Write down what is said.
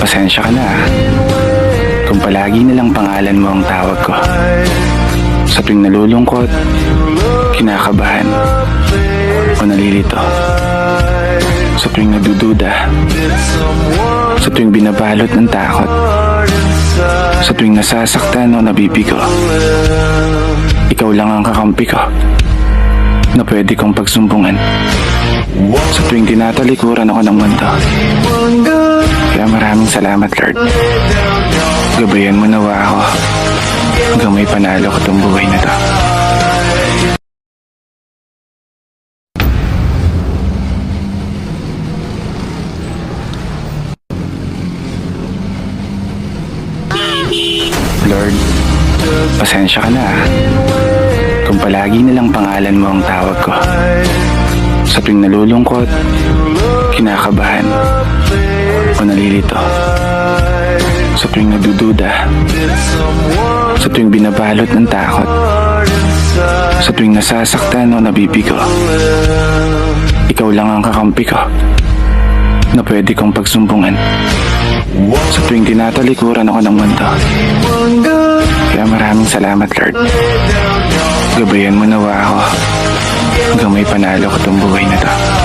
Pasensya ka na kung palagi nilang pangalan mo ang tawag ko. Sa tuwing nalulungkot, kinakabahan, o nalilito. Sa tuwing nadududa, sa tuwing binabalot ng takot, sa tuwing nasasaktan o nabibigo. Ikaw lang ang kakampi ko na pwede kong pagsumbungan. Sa tuwing tinatalikuran ako ng mundo. Kaya maraming salamat, Lord. Gabayan mo nawa ako hanggang may panalo ko tong buhay na to. Lord, pasensya ka na kung palagi nilang pangalan mo ang tawag ko. Sa tuwing nalulungkot, kinakabahan, o nalilito. Sa tuwing nadududa, sa tuwing binabalot ng takot, sa tuwing nasasaktan o nabibigo. Ikaw lang ang kakampi ko na pwede kong pagsumbungan. Sa tuwing tinatalikuran ako ng mundo. Kaya maraming salamat, Lord. Gabayan mo nawa ako hanggang may panalo ko tong buhay na to.